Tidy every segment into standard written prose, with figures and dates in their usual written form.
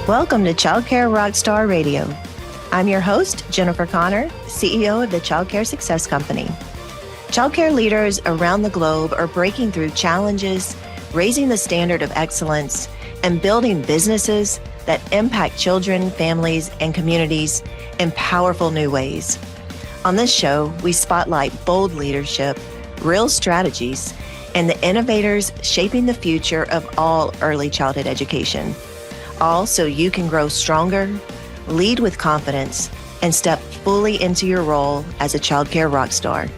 Welcome to Child Care Rockstar Radio. I'm your host, Jennifer Connor, CEO of the Child Care Success Company. Child care leaders around the globe are breaking through challenges, raising the standard of excellence, and building businesses that impact children, families, and communities in powerful new ways. On this show, we spotlight bold leadership, real strategies, and the innovators shaping the future of all early childhood education. All so you can grow stronger, lead with confidence, and step fully into your role as a child care rock star.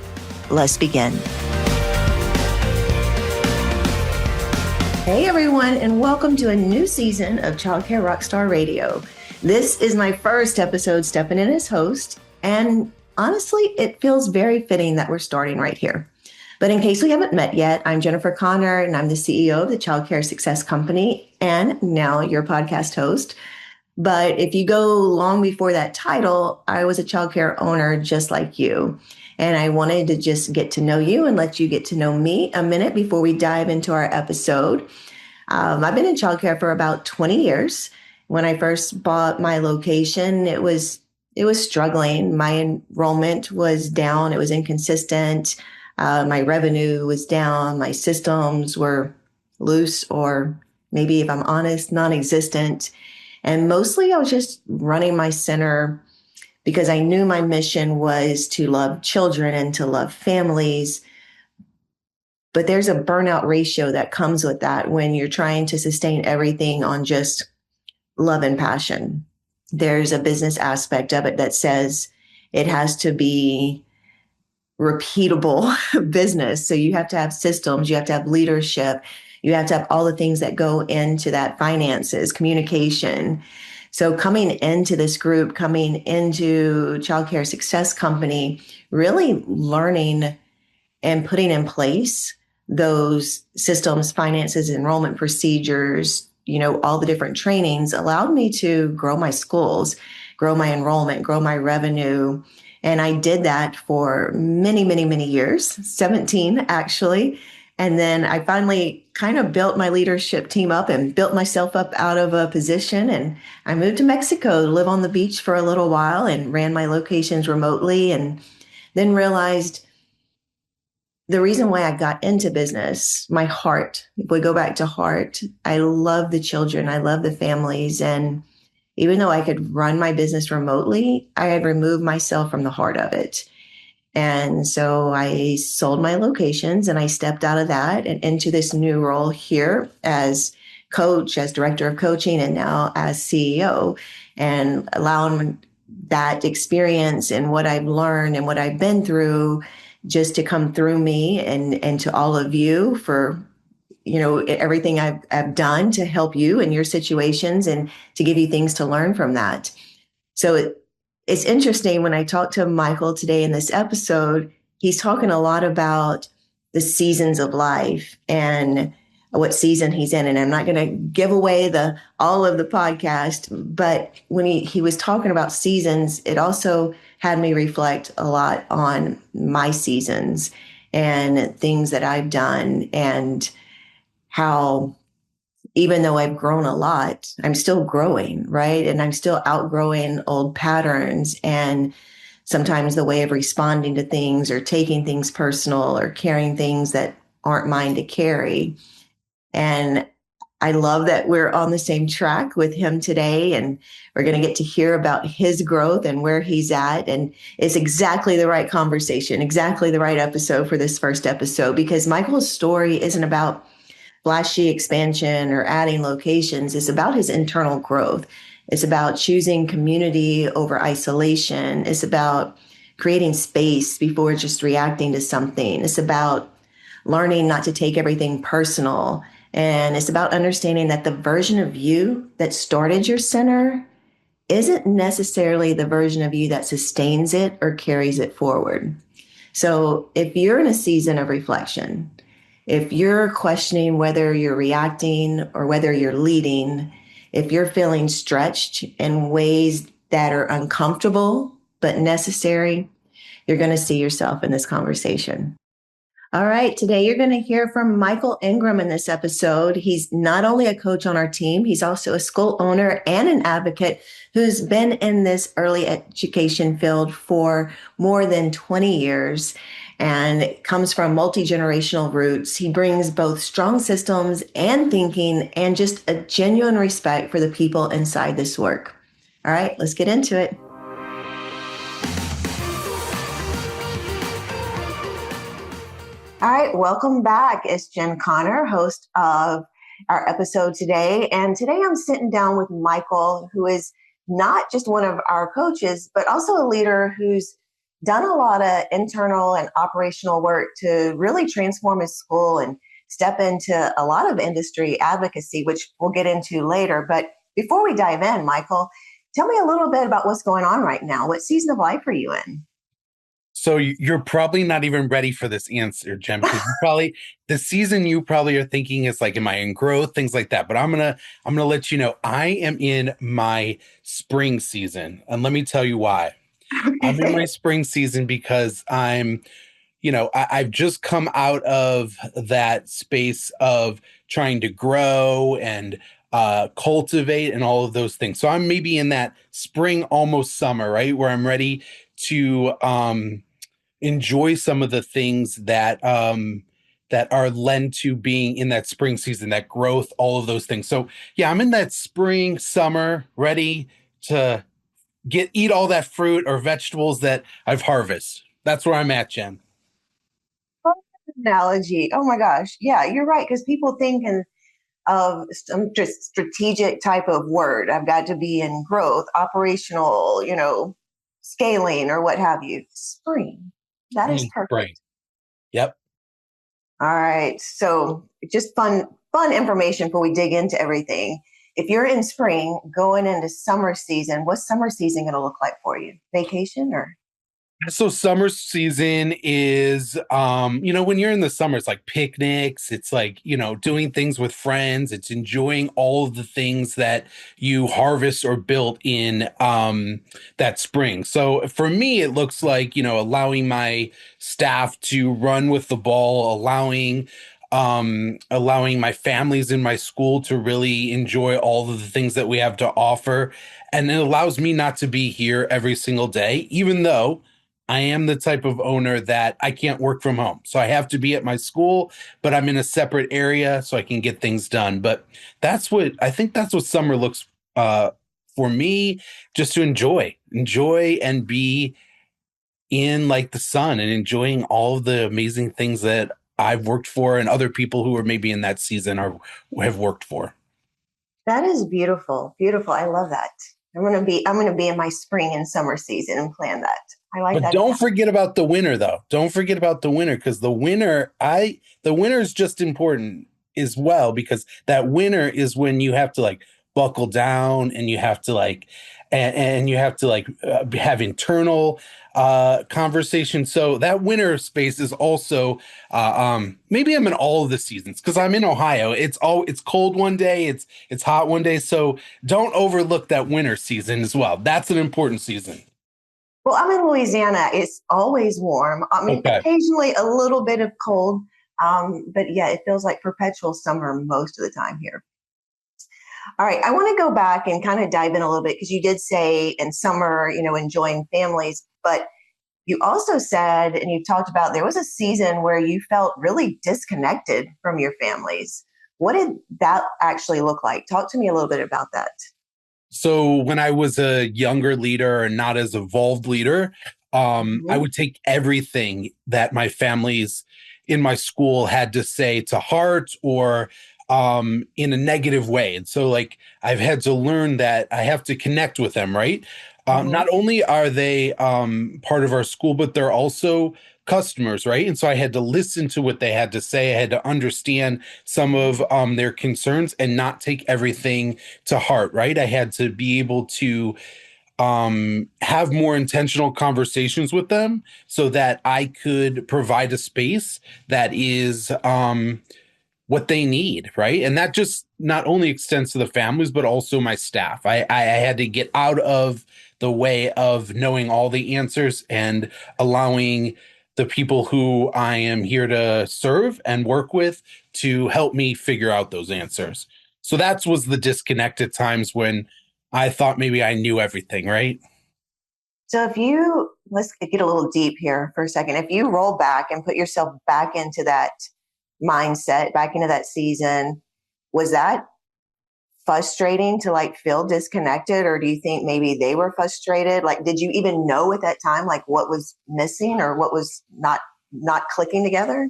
Let's begin. Hey everyone, and welcome to a new season of Child Care Rockstar Radio. This is my first episode stepping in as host, and honestly, it feels very fitting that we're starting right here. But in case we haven't met yet, I'm Jennifer Connor, and I'm the CEO of the Child Care Success Company, and now your podcast host. But if you go long before that title, I was a child care owner just like you. And I wanted to just get to know you and let you get to know me a minute before we dive into our episode. I've been in childcare for about 20 years. When I first bought my location, it was struggling. My enrollment was down. It was inconsistent. My revenue was down. My systems were loose, or maybe, if I'm honest, non-existent. And mostly I was just running my center because I knew my mission was to love children and to love families. But there's a burnout ratio that comes with that when you're trying to sustain everything on just love and passion. There's a business aspect of it that says it has to be repeatable business. So you have to have systems, you have to have leadership, you have to have all the things that go into that: finances, communication. So coming into this group, coming into Child Care Success Company, really learning and putting in place those systems, finances, enrollment procedures, all the different trainings allowed me to grow my schools, grow my enrollment, grow my revenue. And I did that for many, many, many years, 17 actually. And then I finally kind of built my leadership team up and built myself up out of a position. And I moved to Mexico to live on the beach for a little while and ran my locations remotely, and then realized the reason why I got into business, my heart, if we go back to heart, I love the children, I love the families. And even though I could run my business remotely, I had removed myself from the heart of it. And so I sold my locations and I stepped out of that and into this new role here as coach, as director of coaching, and now as CEO, and allowing that experience and what I've learned and what I've been through just to come through me and to all of you for everything I've done to help you in your situations and to give you things to learn from that. So it's interesting when I talked to Michael today in this episode, he's talking a lot about the seasons of life and what season he's in. And I'm not going to give away all of the podcast, but when he was talking about seasons, it also had me reflect a lot on my seasons and things that I've done, and how even though I've grown a lot, I'm still growing, right? And I'm still outgrowing old patterns and sometimes the way of responding to things or taking things personal or carrying things that aren't mine to carry. And I love that we're on the same track with him today, and we're going to get to hear about his growth and where he's at. And it's exactly the right conversation, exactly the right episode for this first episode, because Michael's story isn't about flashy expansion or adding locations. It's about his internal growth. It's about choosing community over isolation. It's about creating space before just reacting to something. It's about learning not to take everything personal. And it's about understanding that the version of you that started your center isn't necessarily the version of you that sustains it or carries it forward. So if you're in a season of reflection, if you're questioning whether you're reacting or whether you're leading, if you're feeling stretched in ways that are uncomfortable but necessary, you're going to see yourself in this conversation. All right, today you're going to hear from Michael Ingram in this episode. He's not only a coach on our team, he's also a school owner and an advocate who's been in this early education field for more than 20 years and comes from multi-generational roots. He brings both strong systems and thinking and just a genuine respect for the people inside this work. All right, let's get into it. All right, welcome back. It's Jen Connor, host of our episode today. And today I'm sitting down with Michael, who is not just one of our coaches, but also a leader who's done a lot of internal and operational work to really transform his school and step into a lot of industry advocacy, which we'll get into later. But before we dive in, Michael, tell me a little bit about what's going on right now. What season of life are you in? So you're probably not even ready for this answer, Jen, because the season you probably are thinking is like, am I in growth, things like that. But I'm gonna let you know I am in my spring season, and let me tell you why. I'm in my spring season because I've just come out of that space of trying to grow and cultivate and all of those things. So I'm maybe in that spring, almost summer, right, where I'm ready to enjoy some of the things that are lent to being in that spring season, that growth, all of those things. So yeah, I'm in that spring, summer, ready to eat all that fruit or vegetables that I've harvested. That's where I'm at, Jen. Analogy. Oh my gosh. Yeah, you're right. Because people think of some just strategic type of word. I've got to be in growth, operational, scaling or what have you. Spring. That is perfect. Spring. Yep. All right. So just fun information before we dig into everything. If you're in spring going into summer season, what's summer season going to look like for you? Vacation or? So summer season is, when you're in the summer, it's like picnics. It's like, doing things with friends. It's enjoying all of the things that you harvest or built in that spring. So for me, it looks like, allowing my staff to run with the ball, allowing my families in my school to really enjoy all of the things that we have to offer. And it allows me not to be here every single day, even though I am the type of owner that I can't work from home. So I have to be at my school, but I'm in a separate area so I can get things done. But that's what summer looks for me, just to enjoy and be in like the sun and enjoying all of the amazing things that I've worked for and other people who are maybe in that season or have worked for. That is beautiful. Beautiful. I love that. I'm gonna be in my spring and summer season and plan that. I like But that. don't forget about the winter, though. Don't forget about the winter, because the winter is just important as well, because that winter is when you have to like buckle down and you have to have internal conversations. So that winter space is also maybe I'm in all of the seasons because I'm in Ohio. It's cold one day, it's hot one day. So don't overlook that winter season as well. That's an important season. Well, I'm in Louisiana. It's always warm. I mean, Okay. occasionally a little bit of cold, but yeah, it feels like perpetual summer most of the time here. All right, I want to go back and kind of dive in a little bit because you did say in summer, enjoying families, but you also said, and you've talked about there was a season where you felt really disconnected from your families. What did that actually look like? Talk to me a little bit about that. So when I was a younger leader and not as evolved leader, I would take everything that my families in my school had to say to heart or in a negative way. And so like I've had to learn that I have to connect with them, right? Not only are they part of our school, but they're also customers, right? And so I had to listen to what they had to say. I had to understand some of their concerns and not take everything to heart, right? I had to be able to have more intentional conversations with them so that I could provide a space that is what they need, right? And that just not only extends to the families, but also my staff. I had to get out of the way of knowing all the answers and allowing the people who I am here to serve and work with to help me figure out those answers. So that was the disconnect at times when I thought maybe I knew everything, right? So if you, let's get a little deep here for a second. If you roll back and put yourself back into that mindset, back into that season, was that frustrating to like feel disconnected, or do you think maybe they were frustrated? Like, did you even know at that time like what was missing or what was not clicking together?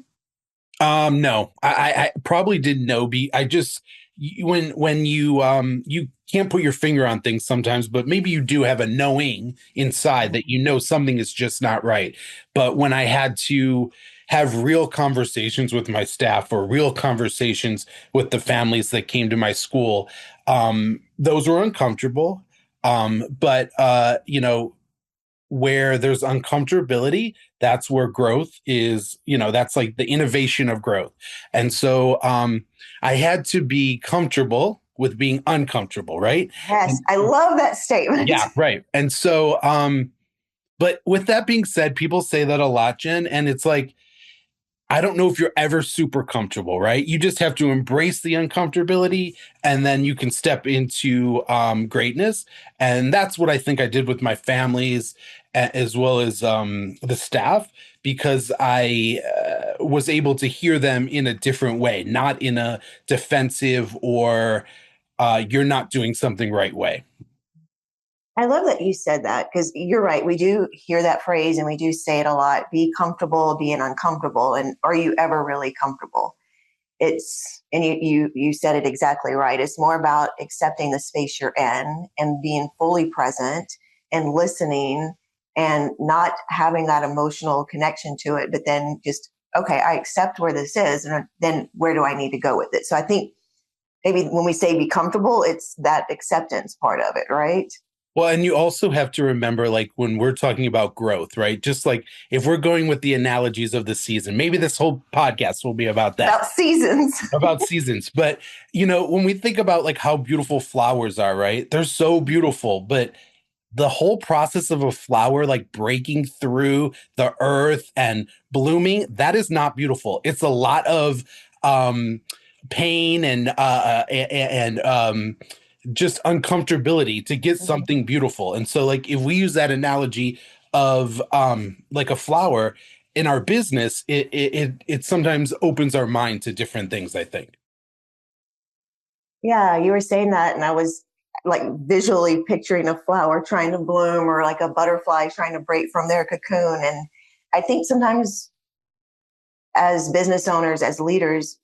No, I probably didn't know. I just when you can't put your finger on things sometimes, but maybe you do have a knowing inside that you know something is just not right. But when I had to have real conversations with my staff or real conversations with the families that came to my school, those were uncomfortable. But where there's uncomfortability, that's where growth is, that's like the innovation of growth. And so I had to be comfortable with being uncomfortable, right? Yes, And I love that statement. yeah, right. And so but with that being said, people say that a lot, Jen, and it's like I don't know if you're ever super comfortable, right? You just have to embrace the uncomfortability and then you can step into greatness. And that's what I think I did with my families as well as the staff, because I was able to hear them in a different way, not in a defensive or you're not doing something right way. I love that you said that because you're right. We do hear that phrase and we do say it a lot: be comfortable being uncomfortable. And are you ever really comfortable? And you said it exactly right. It's more about accepting the space you're in and being fully present and listening and not having that emotional connection to it, but then just, okay, I accept where this is. And then where do I need to go with it? So I think maybe when we say be comfortable, it's that acceptance part of it, right? Well, and you also have to remember, like, when we're talking about growth, right? Just like if we're going with the analogies of the season, maybe this whole podcast will be about that, About seasons. about seasons. But, when we think about like how beautiful flowers are, right? They're so beautiful, but the whole process of a flower like breaking through the earth and blooming, that is not beautiful. It's a lot of pain and just uncomfortability to get something beautiful. And so like if we use that analogy of like a flower in our business, it sometimes opens our mind to different things, I think. Yeah, you were saying that, and I was like visually picturing a flower trying to bloom or like a butterfly trying to break from their cocoon. And I think sometimes as business owners, as leaders,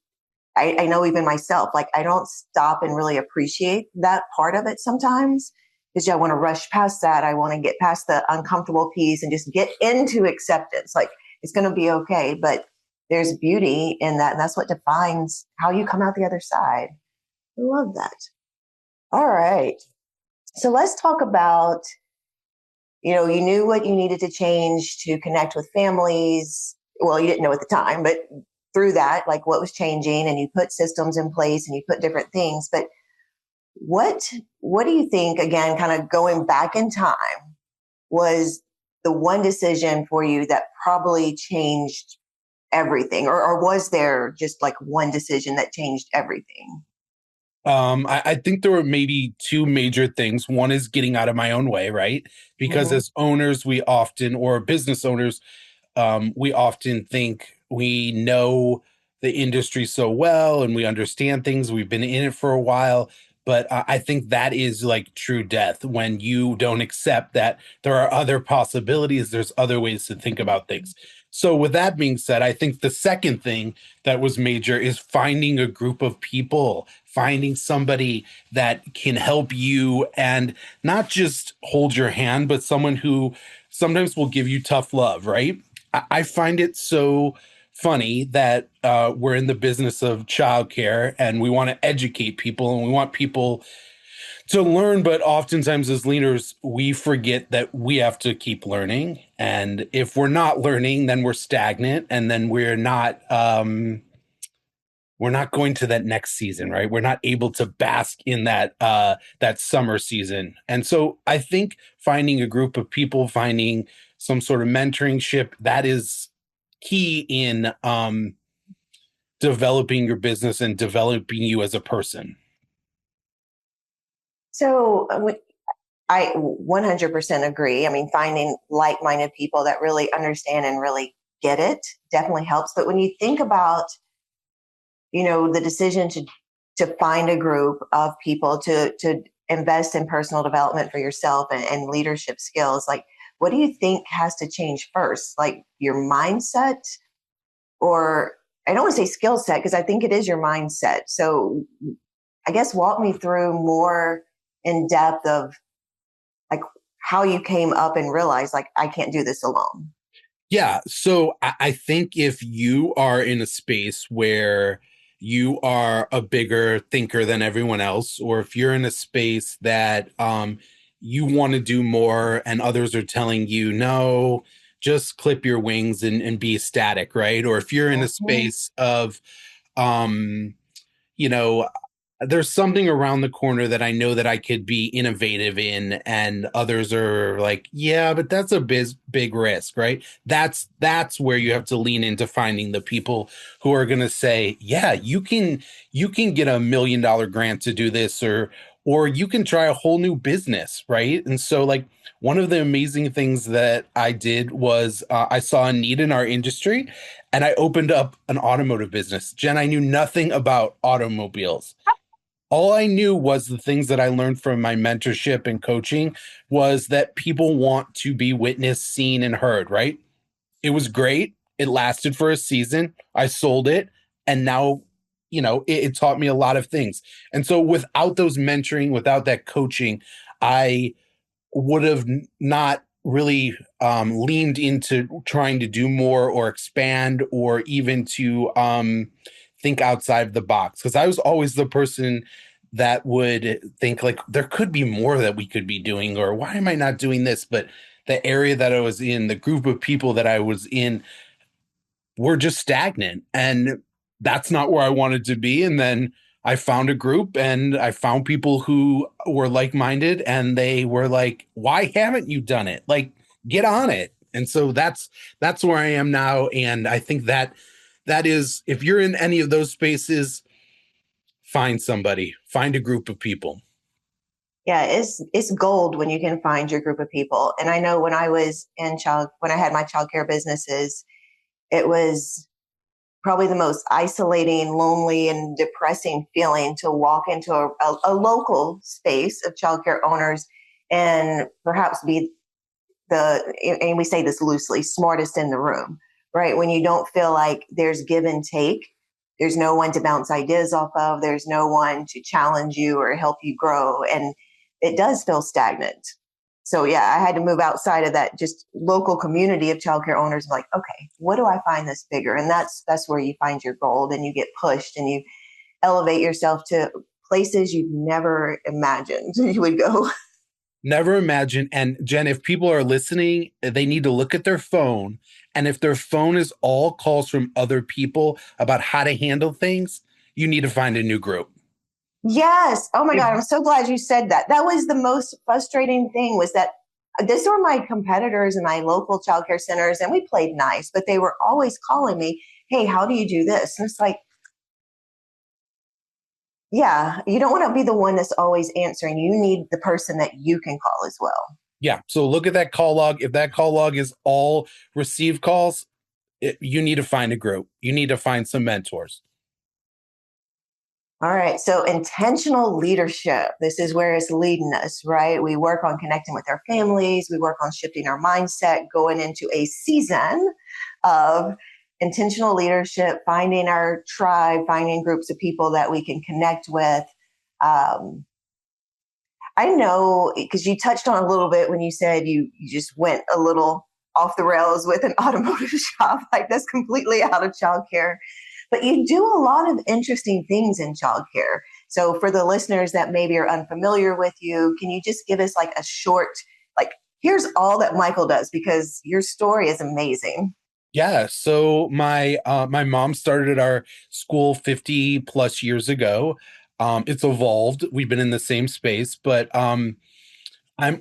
I know even myself, like I don't stop and really appreciate that part of it sometimes because I want to rush past that. I want to get past the uncomfortable piece and just get into acceptance. Like it's going to be okay, but there's beauty in that. And that's what defines how you come out the other side. I love that. All right. So let's talk about, you knew what you needed to change to connect with families. Well, you didn't know at the time, but through that, like what was changing, and you put systems in place and you put different things. But what do you think, again, kind of going back in time, was the one decision for you that probably changed everything? Or was there just like one decision that changed everything? I think there were maybe two major things. One is getting out of my own way, right? Because Mm-hmm. as owners, or business owners, we often think we know the industry so well and we understand things. We've been in it for a while. But I think that is like true death when you don't accept that there are other possibilities, there's other ways to think about things. So, with that being said, I think the second thing that was major is finding a group of people, finding somebody that can help you and not just hold your hand, but someone who sometimes will give you tough love, right? I find it so funny that we're in the business of childcare and we want to educate people and we want people to learn, but oftentimes as leaders, we forget that we have to keep learning. And if we're not learning, then we're stagnant, and then we're not going to that next season, right? We're not able to bask in that summer season. And so I think finding a group of people, finding some sort of mentoring ship, that is key in developing your business and developing you as a person. So I 100% agree. I mean, finding like-minded people that really understand and really get it definitely helps. But when you think about, the decision to find a group of people to invest in personal development for yourself and leadership skills, like what do you think has to change first? Like your mindset, or I don't want to say skill set because I think it is your mindset. So I guess walk me through more in depth of like how you came up and realized like I can't do this alone. Yeah. So I think if you are in a space where you are a bigger thinker than everyone else, or if you're in a space that you want to do more and others are telling you, no, just clip your wings and be static, right? Or if you're in a Mhm. space of, um, you know, there's something around the corner that I know that I could be innovative in, and others are like, yeah, but that's a big risk, right? That's where you have to lean into finding the people who are going to say, yeah, you can get $1 million grant to do this, or you can try a whole new business, right? And so like one of the amazing things that I did was I saw a need in our industry and I opened up an automotive business. Jen, I knew nothing about automobiles. All I knew was the things that I learned from my mentorship and coaching was that people want to be witnessed, seen, and heard, right? It was great. It lasted for a season. I sold it. And now, it taught me a lot of things. And so without those mentoring, without that coaching, I would have not really leaned into trying to do more or expand or even to think outside the box, because I was always the person that would think like there could be more that we could be doing, or why am I not doing this? But the area that I was in, the group of people that I was in, were just stagnant, and that's not where I wanted to be. And then I found a group and I found people who were like-minded, and they were like, why haven't you done it? Like, get on it. And so that's where I am now. And I think that is, if you're in any of those spaces, find somebody, find a group of people. Yeah, it's gold when you can find your group of people. And I know when I was when I had my childcare businesses, it was probably the most isolating, lonely, and depressing feeling to walk into a local space of childcare owners and perhaps be and we say this loosely, smartest in the room, right? When you don't feel like there's give and take, there's no one to bounce ideas off of, there's no one to challenge you or help you grow. And it does feel stagnant. So yeah, I had to move outside of that just local community of childcare owners. Like, okay, what do I find this bigger? And that's where you find your gold and you get pushed and you elevate yourself to places you've never imagined you would go. Never imagine. And Jen, if people are listening, they need to look at their phone. And if their phone is all calls from other people about how to handle things, you need to find a new group. Yes. Oh my If God. I'm so glad you said that. That was the most frustrating thing was that this were my competitors in my local childcare centers and we played nice, but they were always calling me, hey, how do you do this? And it's like, yeah, you don't want to be the one that's always answering. You need the person that you can call as well. Yeah. So look at that call log. If that call log is all received calls, you need to find a group. You need to find some mentors. All right. So intentional leadership. This is where it's leading us, right? We work on connecting with our families. We work on shifting our mindset, going into a season of intentional leadership, finding our tribe, finding groups of people that we can connect with. Um, I know because you touched on a little bit when you said you just went a little off the rails with an automotive shop. Like that's completely out of childcare. But you do a lot of interesting things in childcare. So for the listeners that maybe are unfamiliar with you, can you just give us like a short, like, here's all that Michael does because your story is amazing. Yeah. So my mom started our school 50 plus years ago. It's evolved. We've been in the same space, but I'm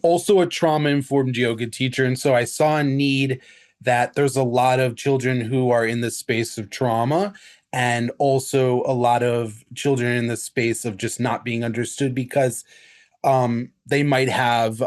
also a trauma informed yoga teacher. And so I saw a need that there's a lot of children who are in the space of trauma, and also a lot of children in the space of just not being understood because they might have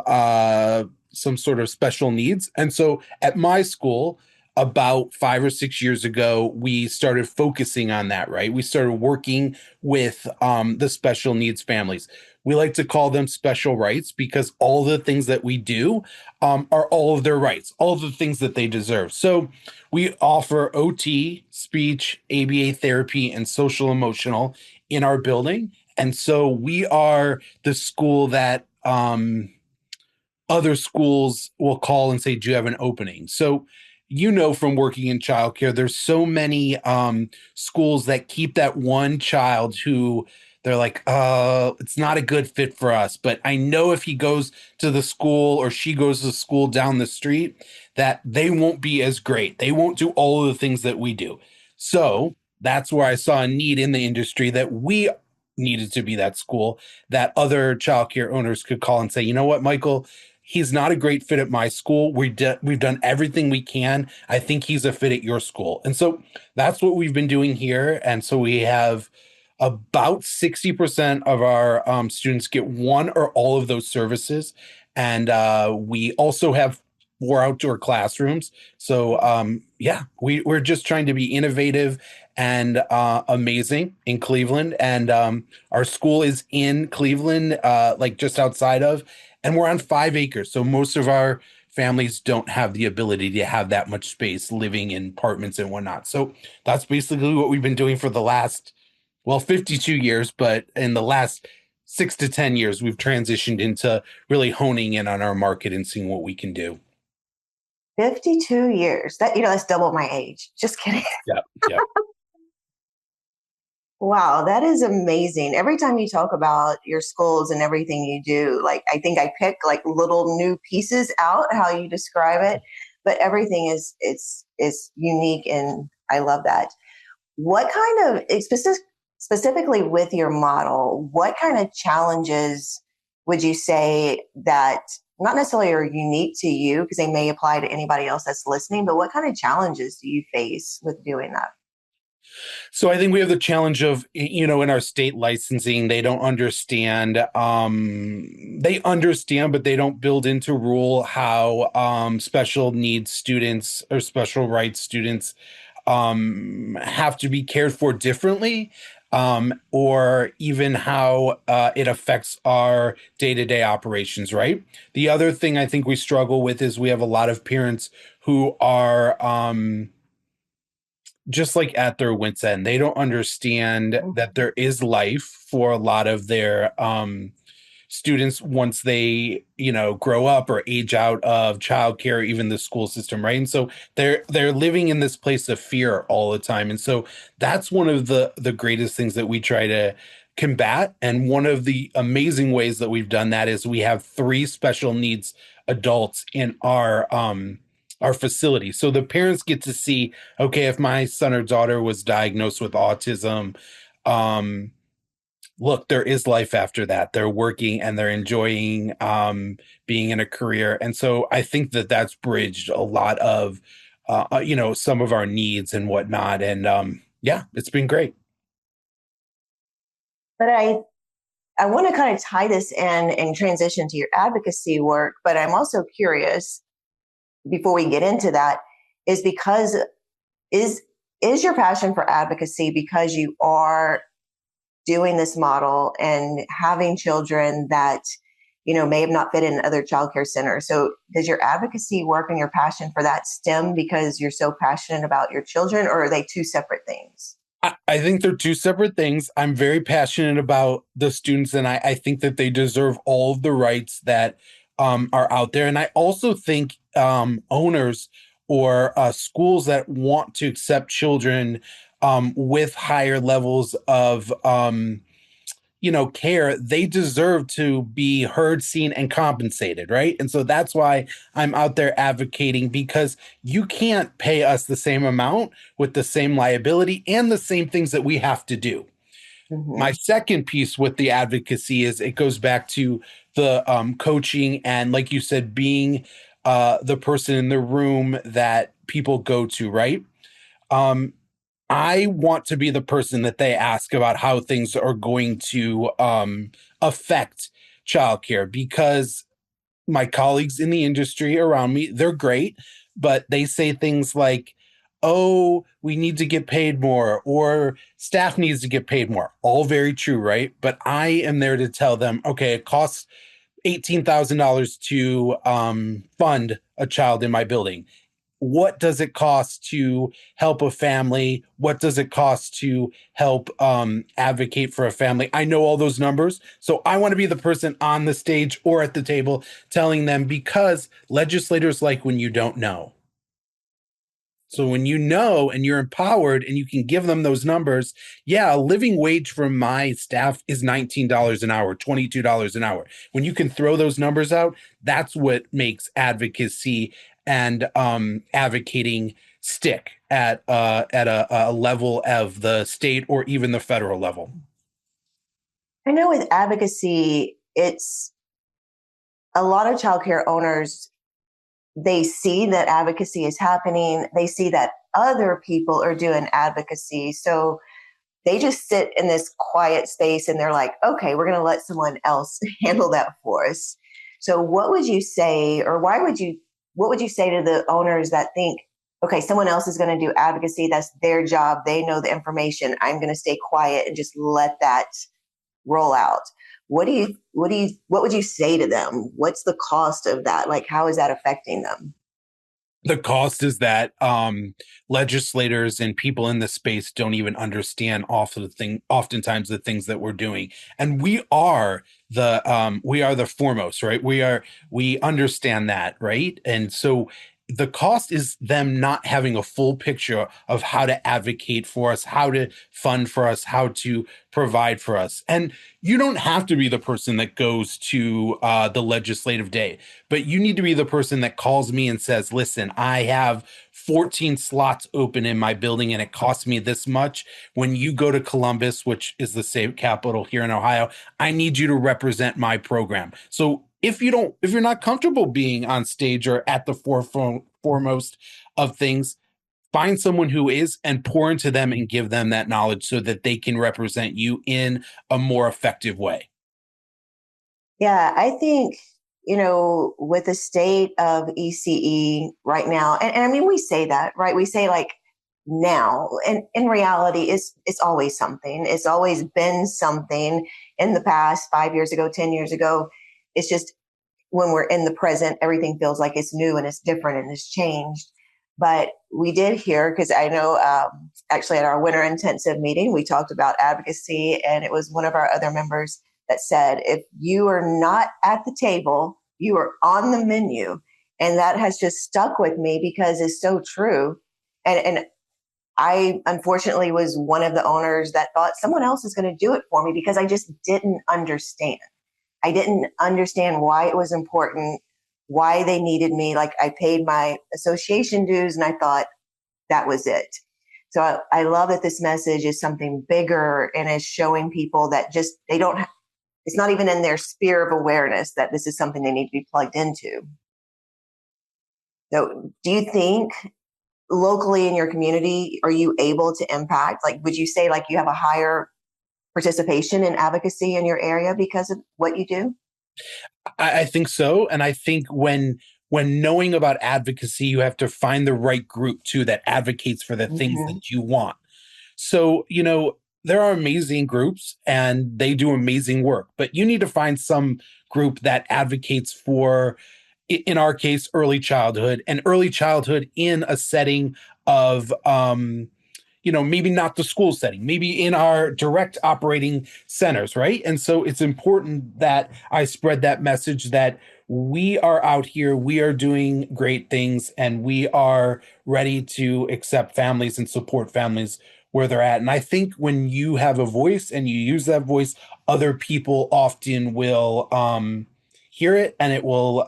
some sort of special needs. And so at my school, about 5 or 6 years ago, we started focusing on that, right? We started working with the special needs families. We like to call them special rights because all the things that we do are all of their rights, all of the things that they deserve. So we offer OT, speech, ABA therapy, and social emotional in our building. And so we are the school that other schools will call and say, do you have an opening? So, from working in childcare, there's so many schools that keep that one child who they're like, it's not a good fit for us. But I know if he goes to the school or she goes to school down the street, that they won't be as great. They won't do all of the things that we do. So that's where I saw a need in the industry that we needed to be that school that other childcare owners could call and say, you know what, Michael, he's not a great fit at my school. We've done everything we can. I think he's a fit at your school. And so that's what we've been doing here. And so we have about 60% of our students get one or all of those services. And we also have 4 outdoor classrooms. So we're just trying to be innovative and amazing in Cleveland. And our school is in Cleveland, like just outside of, and we're on 5 acres. So most of our families don't have the ability to have that much space living in apartments and whatnot. So that's basically what we've been doing for the last, 52 years. But in the last 6 to 10 years, we've transitioned into really honing in on our market and seeing what we can do. 52 years. That's double my age. Just kidding. Yeah. Yeah. Wow, that is amazing. Every time you talk about your schools and everything you do, like I think I pick like little new pieces out how you describe it, but everything is unique and I love that. What kind of specifically with your model, what kind of challenges would you say that not necessarily are unique to you because they may apply to anybody else that's listening, but what kind of challenges do you face with doing that? So I think we have the challenge of, in our state licensing, they don't understand. They understand, but they don't build into rule how special needs students or special rights students have to be cared for differently, or even how it affects our day-to-day operations, right? The other thing I think we struggle with is we have a lot of parents who are just like at their wits' end. They don't understand that there is life for a lot of their students once they, grow up or age out of childcare, even the school system, right? And so they're living in this place of fear all the time. And so that's one of the greatest things that we try to combat. And one of the amazing ways that we've done that is we have 3 special needs adults in our facility. So the parents get to see, okay, if my son or daughter was diagnosed with autism, look, there is life after that. They're working and they're enjoying being in a career. And so I think that that's bridged a lot of, some of our needs and whatnot. And it's been great. But I want to kind of tie this in and transition to your advocacy work, but I'm also curious before we get into that is because is your passion for advocacy because you are doing this model and having children that may have not fit in other childcare centers. So does your advocacy work and your passion for that stem because you're so passionate about your children, or are they 2 separate things? I think they're 2 separate things. I'm very passionate about the students, and I think that they deserve all of the rights that are out there. And I also think owners or schools that want to accept children with higher levels of care, they deserve to be heard, seen, and compensated, right? And so that's why I'm out there advocating, because you can't pay us the same amount with the same liability and the same things that we have to do. Mm-hmm. My second piece with the advocacy is it goes back to the coaching and, like you said, being the person in the room that people go to, right? Um, I want to be the person that they ask about how things are going to affect childcare, because my colleagues in the industry around me, they're great, but they say things like, oh, we need to get paid more, or staff needs to get paid more. All very true, right? But I am there to tell them, okay, it costs $18,000 to fund a child in my building. What does it cost to help a family? What does it cost to help advocate for a family? I know all those numbers. So I want to be the person on the stage or at the table telling them, because legislators like when you don't know. So when you know and you're empowered and you can give them those numbers, yeah, a living wage for my staff is $19 an hour, $22 an hour. When you can throw those numbers out, that's what makes advocacy and advocating stick at a level of the state or even the federal level. I know with advocacy, it's a lot of childcare owners, they see that advocacy is happening. They see that other people are doing advocacy. So they just sit in this quiet space and they're like, okay, we're going to let someone else handle that for us. So what would you say, or what would you say to the owners that think, okay, someone else is going to do advocacy. That's their job. They know the information. I'm going to stay quiet and just let that roll out. What would you say to them? What's the cost of that? Like, how is that affecting them? The cost is that legislators and people in the space don't even understand oftentimes the things that we're doing, and we are the foremost, right? We understand that, right? And so the cost is them not having a full picture of how to advocate for us, how to fund for us, how to provide for us. And you don't have to be the person that goes to the legislative day, but you need to be the person that calls me and says, listen, I have 14 slots open in my building and it costs me this much. When you go to Columbus, which is the state capital here in Ohio, I need you to represent my program. So if you're not comfortable being on stage or at the foremost of things, find someone who is and pour into them and give them that knowledge so that they can represent you in a more effective way. Yeah, I think, with the state of ECE right now, and I mean, we say that, right? We say like now, and in reality, it's always something. It's always been something in the past, 5 years ago, 10 years ago. It's just when we're in the present, everything feels like it's new and it's different and it's changed. But we did hear, because I know actually at our winter intensive meeting, we talked about advocacy, and it was one of our other members that said, if you are not at the table, you are on the menu. And that has just stuck with me because it's so true. And I unfortunately was one of the owners that thought someone else is going to do it for me because I just didn't understand. I didn't understand why it was important, why they needed me. Like, I paid my association dues and I thought that was it. So I love that this message is something bigger and is showing people that just they don't it's not even in their sphere of awareness that this is something they need to be plugged into. So do you think locally in your community, are you able to impact? Like, would you say like you have a higher participation in advocacy in your area because of what you do? I think so. And I think when knowing about advocacy, you have to find the right group too that advocates for the things Mm-hmm. that you want. So, there are amazing groups and they do amazing work, but you need to find some group that advocates for, in our case, early childhood in a setting of, maybe not the school setting, maybe in our direct operating centers, right? And so it's important that I spread that message that we are out here, we are doing great things, and we are ready to accept families and support families where they're at. And I think when you have a voice and you use that voice, other people often will hear it, and it will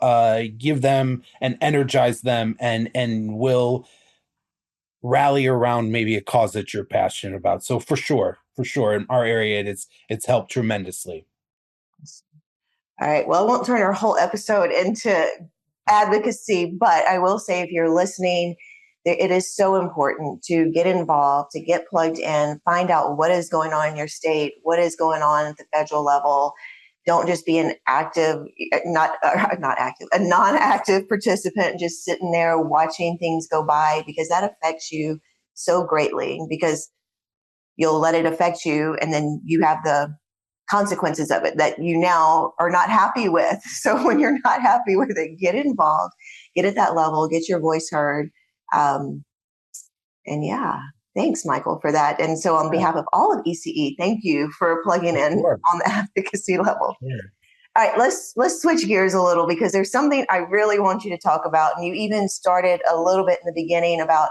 give them and energize them, and will rally around maybe a cause that you're passionate about. So for sure, in our area, it's helped tremendously. All right. Well, I won't turn our whole episode into advocacy, but I will say if you're listening It is so important to get involved, to get plugged in, find out what is going on in your state, what is going on at the federal level. Don't just be an active, not active, a non-active participant, just sitting there watching things go by, because that affects you so greatly, because you'll let it affect you, and then you have the consequences of it that you now are not happy with. So when you're not happy with it, get involved, get at that level, get your voice heard. Um, and yeah, thanks, Michael, for that. And so on behalf of all of ECE, thank you for plugging in on the advocacy level. Sure. All right, let's switch gears a little, because there's something I really want you to talk about. And you even started a little bit in the beginning about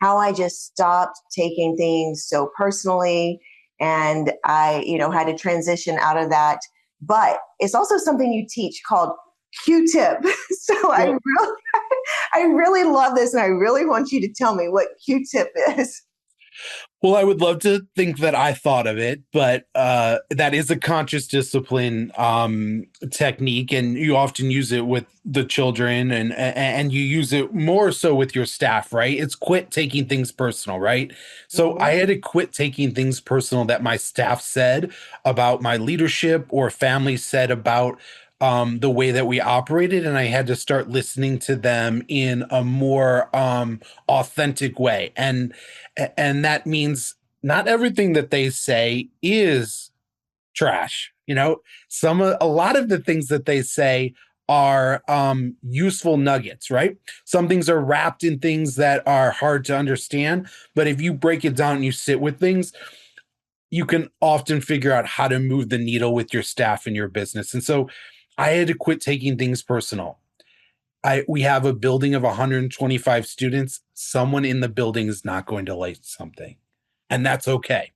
how I just stopped taking things so personally, and I, had to transition out of that. But it's also something you teach called Q-tip. So yeah. I really love this, and I really want you to tell me what Q-tip is. Well, I would love to think that I thought of it, but that is a conscious discipline technique, and you often use it with the children, and you use it more so with your staff, right? It's quit taking things personal, right? So I had to quit taking things personal that my staff said about my leadership or family said about the way that we operated, and I had to start listening to them in a more authentic way. And that means not everything that they say is trash. A lot of the things that they say are useful nuggets, right? Some things are wrapped in things that are hard to understand, but if you break it down and you sit with things, you can often figure out how to move the needle with your staff and your business. And so I had to quit taking things personal. We have a building of 125 students. Someone in the building is not going to like something, and that's okay.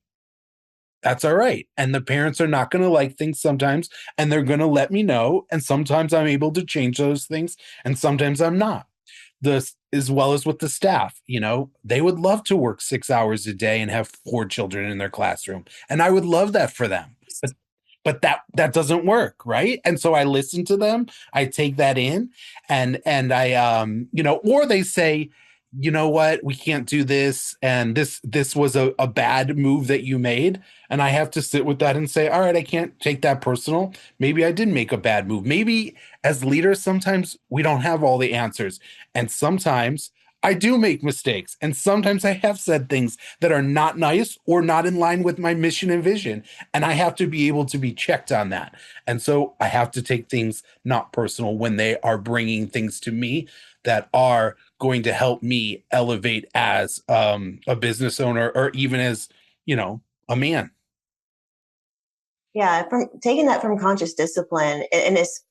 That's all right. And the parents are not going to like things sometimes, and they're going to let me know. And sometimes I'm able to change those things, and sometimes I'm not. As well as with the staff, they would love to work 6 hours a day and have 4 children in their classroom, and I would love that for them. But that doesn't work, right? And so I listen to them, I take that in, and I or they say, you know what, we can't do this, and this was a bad move that you made, and I have to sit with that and say, all right, I can't take that personal. Maybe I did make a bad move. Maybe as leaders, sometimes we don't have all the answers, and sometimes I do make mistakes, and sometimes I have said things that are not nice or not in line with my mission and vision, and I have to be able to be checked on that. And so I have to take things not personal when they are bringing things to me that are going to help me elevate as a business owner, or even as, a man. Yeah, from taking that from conscious discipline, and it's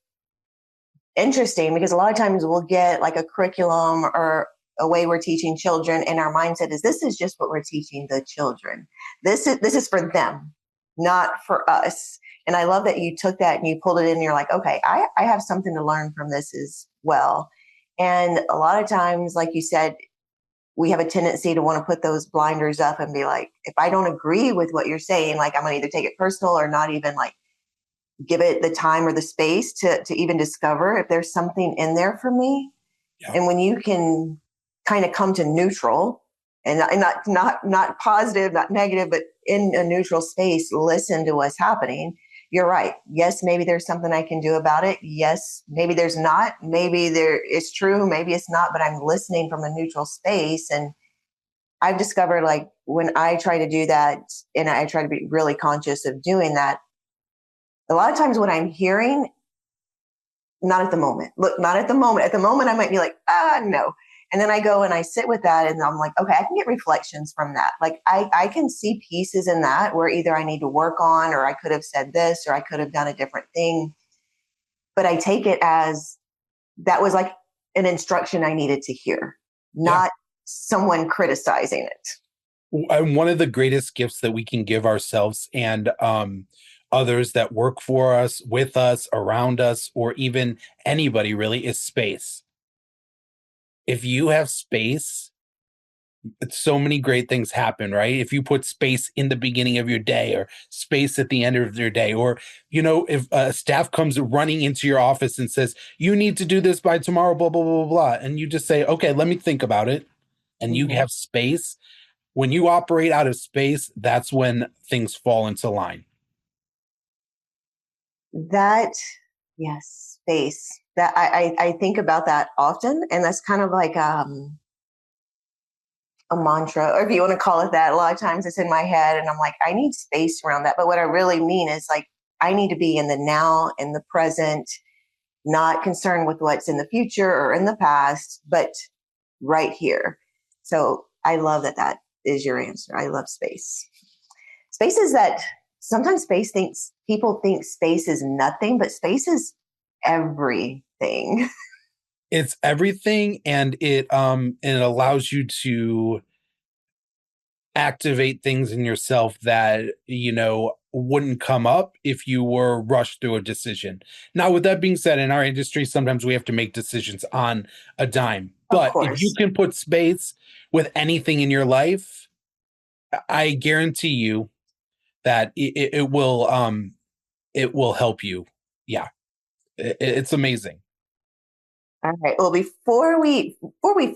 interesting because a lot of times we'll get like a curriculum or a way we're teaching children, and our mindset is this is just what we're teaching the children. This is for them, not for us. And I love that you took that and you pulled it in and you're like, okay, I have something to learn from this as well. And a lot of times, like you said, we have a tendency to want to put those blinders up and be like, if I don't agree with what you're saying, like I'm going to either take it personal or not even like give it the time or the space to even discover if there's something in there for me. Yeah. And when you can kind of come to neutral and not positive, not negative, but in a neutral space, listen to what's happening. You're right. Yes, maybe there's something I can do about it. Yes, maybe there's not. Maybe it's true. Maybe it's not, but I'm listening from a neutral space. And I've discovered, like, when I try to do that, and I try to be really conscious of doing that, a lot of times what I'm hearing, not at the moment. Look, not at the moment. At the moment, I might be like, no. And then I go and I sit with that, and I'm like, okay, I can get reflections from that. Like I can see pieces in that where either I need to work on, or I could have said this, or I could have done a different thing. But I take it as that was like an instruction I needed to hear, not someone criticizing it. And one of the greatest gifts that we can give ourselves and others that work for us, with us, around us, or even anybody really, is space. If you have space, so many great things happen, right? If you put space in the beginning of your day, or space at the end of your day, or, if staff comes running into your office and says, you need to do this by tomorrow, blah, blah, blah, blah, blah, and you just say, okay, let me think about it. and you have space, when you operate out of space, that's when things fall into line. That, yes, space. That I think about that often, and that's kind of like a mantra, or if you want to call it that. A lot of times it's in my head, and I'm like, I need space around that. But what I really mean is like, I need to be in the now, in the present, not concerned with what's in the future or in the past, but right here. So I love that that is your answer. I love space. Space is that sometimes people think space is nothing, but space is everything. It's everything, and it allows you to activate things in yourself that wouldn't come up if you were rushed through a decision. Now, with that being said, in our industry, sometimes we have to make decisions on a dime. Of But if you course. can put space with anything in your life, I guarantee you that it will help you. Yeah, it's amazing. All right. Well, before we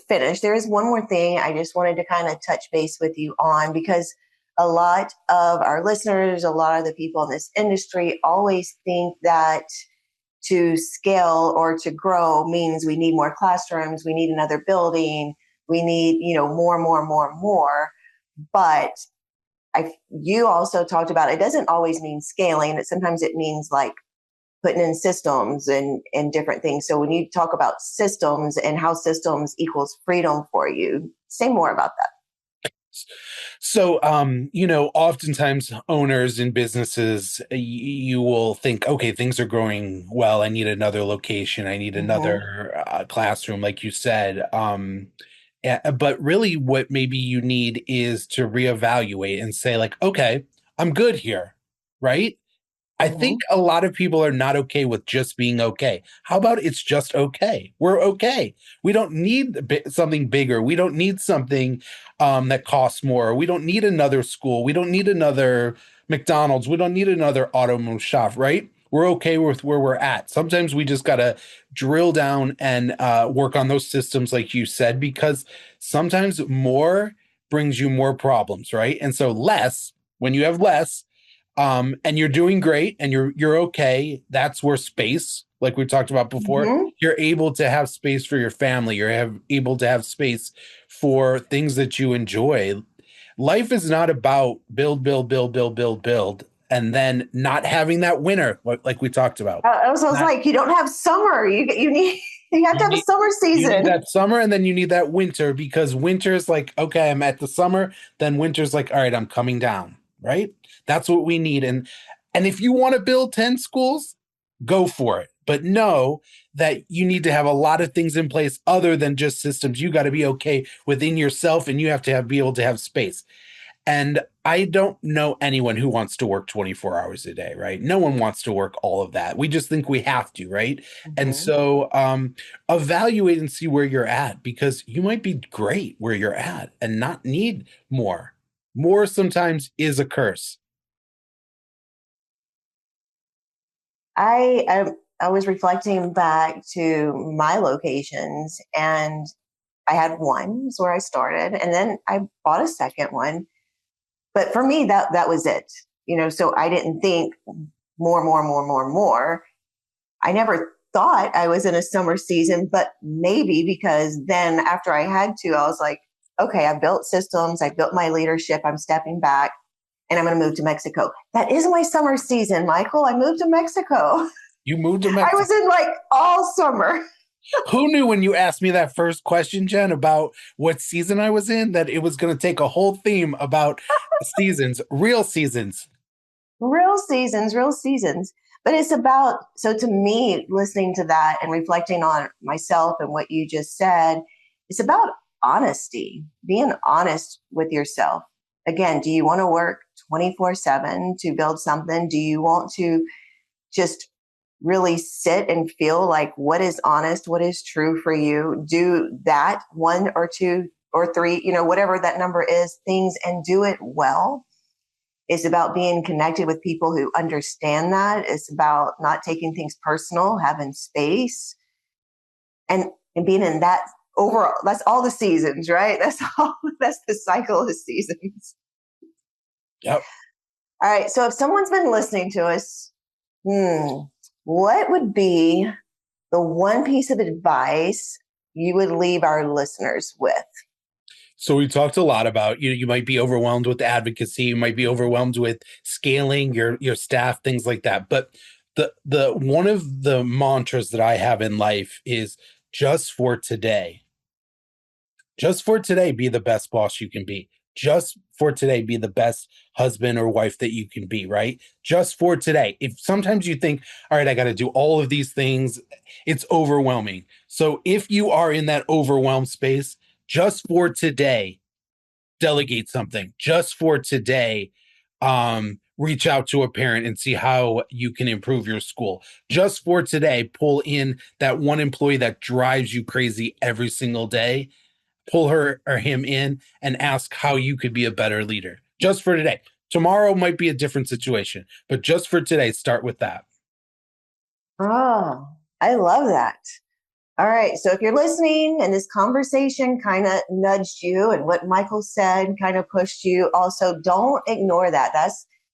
finish, there is one more thing I just wanted to kind of touch base with you on, because a lot of our listeners, a lot of the people in this industry always think that to scale or to grow means we need more classrooms, we need another building, we need, more. But you also talked about it doesn't always mean scaling. Sometimes it means like putting in systems and different things. So when you talk about systems and how systems equals freedom for you, say more about that. So, oftentimes owners in businesses, you will think, okay, things are growing well. I need another location. I need Mm-hmm. another classroom, like you said. But really, what maybe you need is to reevaluate and say, like, okay, I'm good here, right? I Mm-hmm. think a lot of people are not okay with just being okay. How about it's just okay? We're okay. We don't need something bigger. We don't need something that costs more. We don't need another school. We don't need another McDonald's. We don't need another auto shop, right? We're okay with where we're at. Sometimes we just got to drill down and work on those systems, like you said, because sometimes more brings you more problems, right? And so less, when you have less, and you're doing great and you're okay, that's where space, like we talked about before, Mm-hmm. you're able to have space for your family. Able to have space for things that you enjoy. Life is not about build, build, build, build, build, build, and then not having that winter, like we talked about. I was Not, like, you don't have summer. You need you have to you have a need summer you need season. that summer, and then you need that winter, because winter is like, okay, I'm at the summer, then winter's like, all right, I'm coming down, right? That's what we need. And if you want to build 10 schools, go for it. But know that you need to have a lot of things in place other than just systems. You got to be okay within yourself, and you have to be able to have space. And I don't know anyone who wants to work 24 hours a day, right? No one wants to work all of that. We just think we have to, right? And Mm-hmm. so evaluate and see where you're at, because you might be great where you're at and not need more. More sometimes is a curse. I was reflecting back to my locations, and I had one is where I started, and then I bought a second one. But for me, that was it. So I didn't think more, more, more, more, more. I never thought I was in a summer season, but maybe because then after I had to, I was like, okay, I built systems, I built my leadership, I'm stepping back, and I'm going to move to Mexico. That is my summer season, Michael. I moved to Mexico. You moved to I was Mexico. in like all summer. Who knew when you asked me that first question, Jen, about what season I was in, that it was going to take a whole theme about seasons, real seasons? Real seasons, real seasons. But it's about, so to me, listening to that and reflecting on myself and what you just said, it's about honesty, being honest with yourself. Again, do you want to work 24/7 to build something? Do you want to just really sit and feel like what is honest, what is true for you? Do that one or two or three, whatever that number is, things, and do it well. It's about being connected with people who understand that. It's about not taking things personal, having space, and being in that overall, that's all the seasons, right? That's the cycle of seasons. Yep. All right. So if someone's been listening to us, what would be the one piece of advice you would leave our listeners with? So we talked a lot about, you might be overwhelmed with advocacy, you might be overwhelmed with scaling your staff, things like that. But the one of the mantras that I have in life is just for today. Just for today, be the best boss you can be. Just for today, be the best husband or wife that you can be, right? Just for today. If sometimes you think, all right, I got to do all of these things, it's overwhelming. So if you are in that overwhelmed space, just for today, delegate something. Just for today, reach out to a parent and see how you can improve your school. Just for today, pull in that one employee that drives you crazy every single day, pull her or him in and ask how you could be a better leader. Just for today. Tomorrow might be a different situation, but just for today, start with that. Oh, I love that. All right. So if you're listening and this conversation kind of nudged you and what Michael said kind of pushed you, also don't ignore that.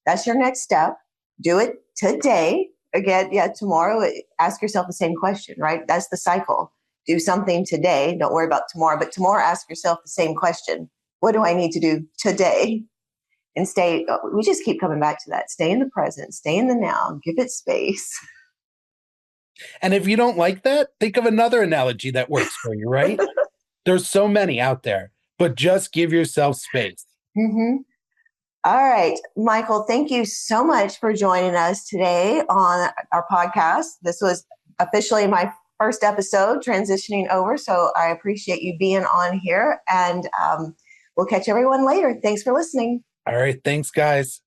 That's your next step. Do it today. Again, tomorrow, ask yourself the same question, right? That's the cycle. Do something today. Don't worry about tomorrow. But tomorrow, ask yourself the same question. What do I need to do today? And we just keep coming back to that. Stay in the present, stay in the now, give it space. And if you don't like that, think of another analogy that works for you, right? There's so many out there, but just give yourself space. Mm-hmm. All right, Michael, thank you so much for joining us today on our podcast. This was officially my first episode transitioning over, so I appreciate you being on here, and we'll catch everyone later. Thanks for listening. All right, thanks, guys.